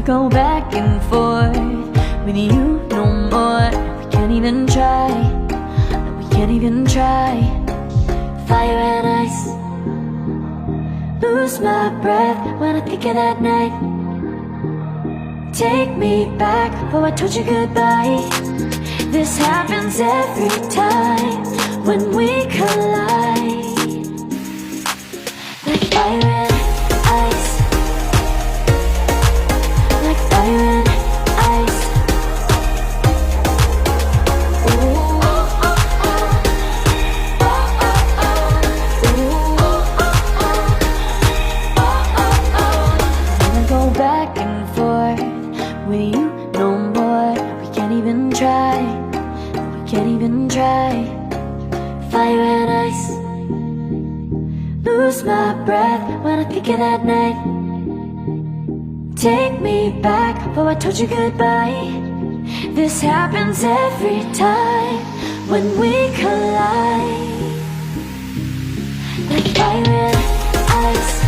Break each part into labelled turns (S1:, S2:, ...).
S1: go back and forth with you no more. We can't even try, no, we can't even try. Fire and ice, lose my breath when I think of that night. Take me back, oh I told you goodbye. This happens every time when we collide. Like fire and ice, like fire and ice. Ooh, oh, oh, oh. Oh, oh, oh. Ooh, oh, oh, oh. Oh, oh, oh. Wanna go back and forth with you no more. We can't even try, we can't even try. Fire and ice, lose my breath when I think of that night. Take me back, oh I told you goodbye. This happens every time when we collide. Like fire and ice.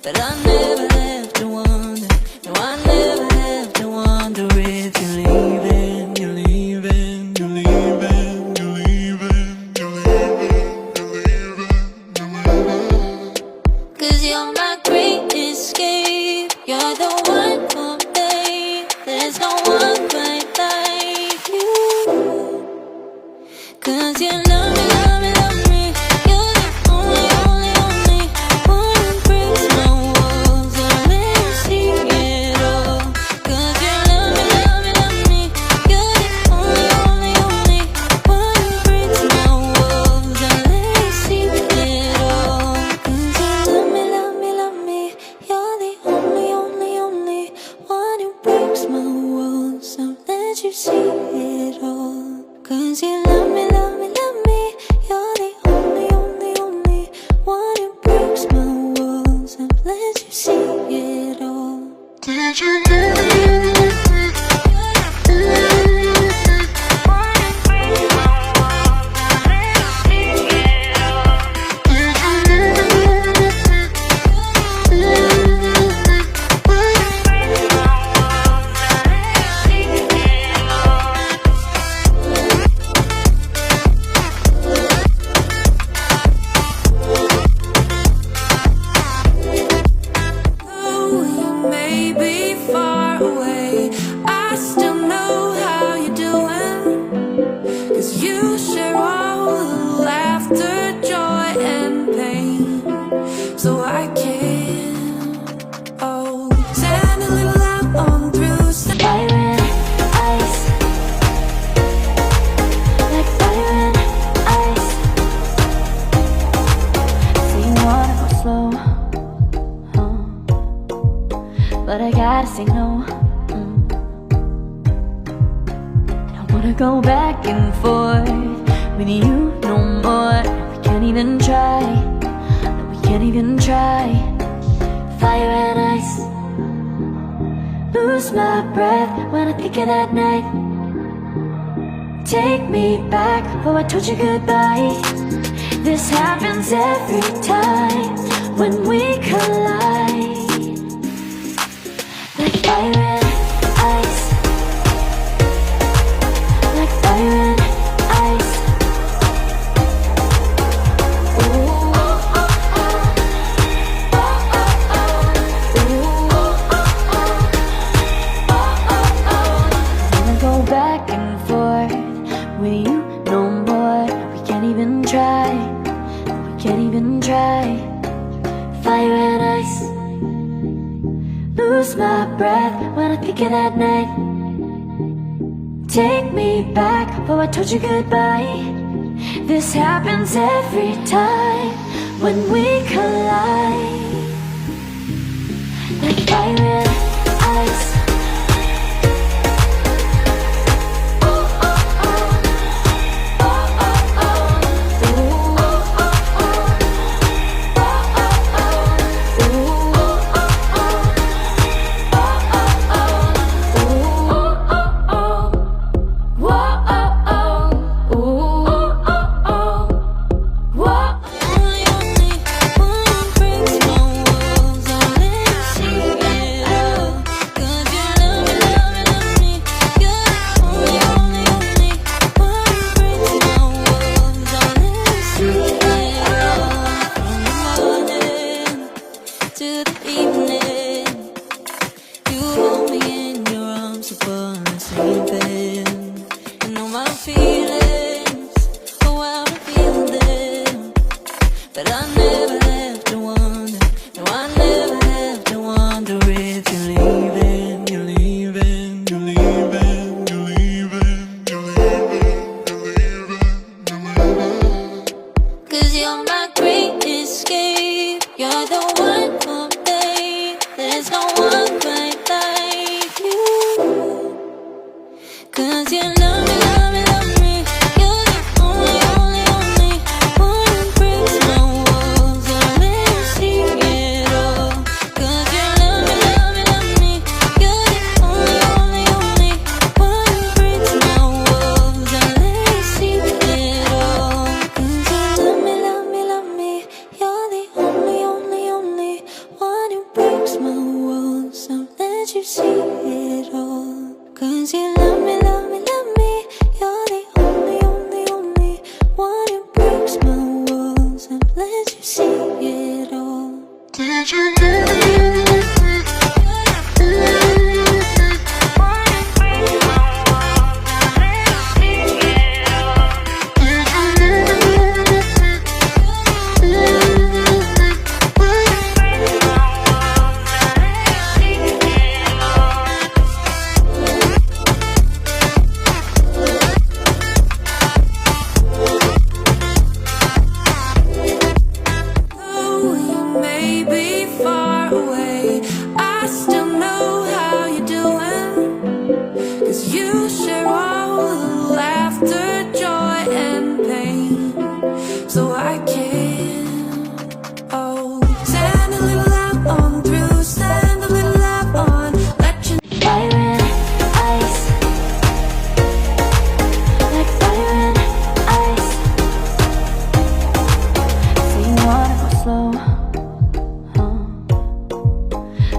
S2: But I never have to wonder, no I never have to wonder if you're leaving, you're leaving, you're leaving, you're leaving, you're leaving, you're leaving, you're leaving. 'Cause you're my great escape, you're the one for me, there's no one quite like you. 'Cause you love me, love me, love me, you're the only, only, only one who breaks my walls and let me see it all. 'Cause you love me, love me, love me, you're the only, only, only one who breaks my walls and let me see it all. 'Cause you love me, love me, love me, you're the only, only, only one who breaks my walls and let you see it all. 'Cause you love me, love me, love me, you're the only, only, only one who breaks my walls and lets you see it all. Did you love me? So I can, oh, stand a little out on through
S1: Fire and ice, like fire and ice. So you wanna go slow, but I gotta say no. I don't wanna go back and forth with you no more. We can't even try, can't even try. Fire and ice, lose my breath when I think of that night. Take me back, oh I told you goodbye. This happens every time when we collide. Like fire and ice, like fire and ice. Back and forth with you no more. We can't even try. Fire and ice. Lose my breath when I think of that night. Take me back before I told you goodbye. This happens every time when we collide. Like fire and ice.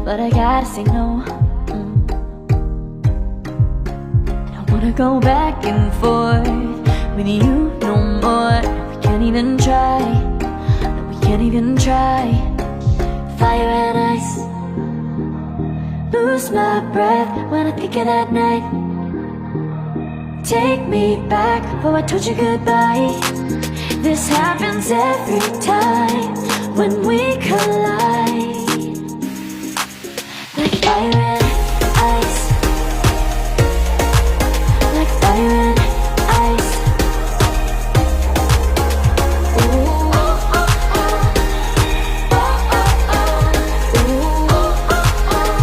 S1: But I gotta say no. I don't wanna go back and forth with you no more. We can't even try. No, we can't even try. Fire and ice. Lose my breath when I think of that night. Take me back before I told you goodbye. This happens every time when we collide. Like fire and ice. Like fire and ice. Ooh, oh, oh, oh. Oh, oh, oh. Ooh, oh, oh, oh.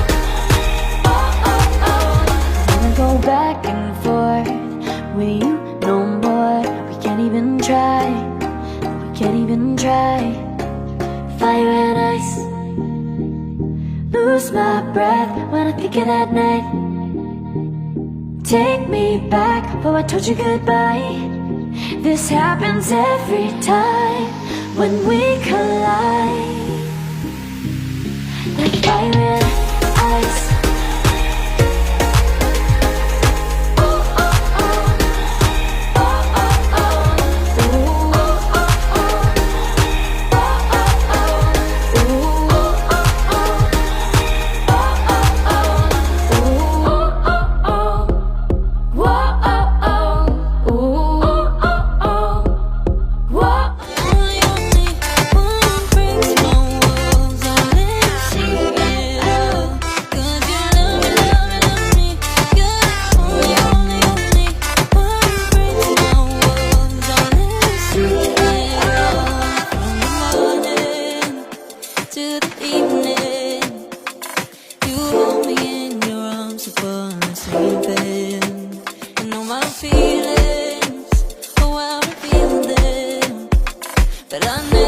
S1: Oh, oh, oh. I wanna go back and forth with you no more. We can't even try. We can't even try. Fire and ice. Lose my breath when I think of that night. Take me back before I told you goodbye. This happens every time when we collide. Like fire and ice.
S2: but I never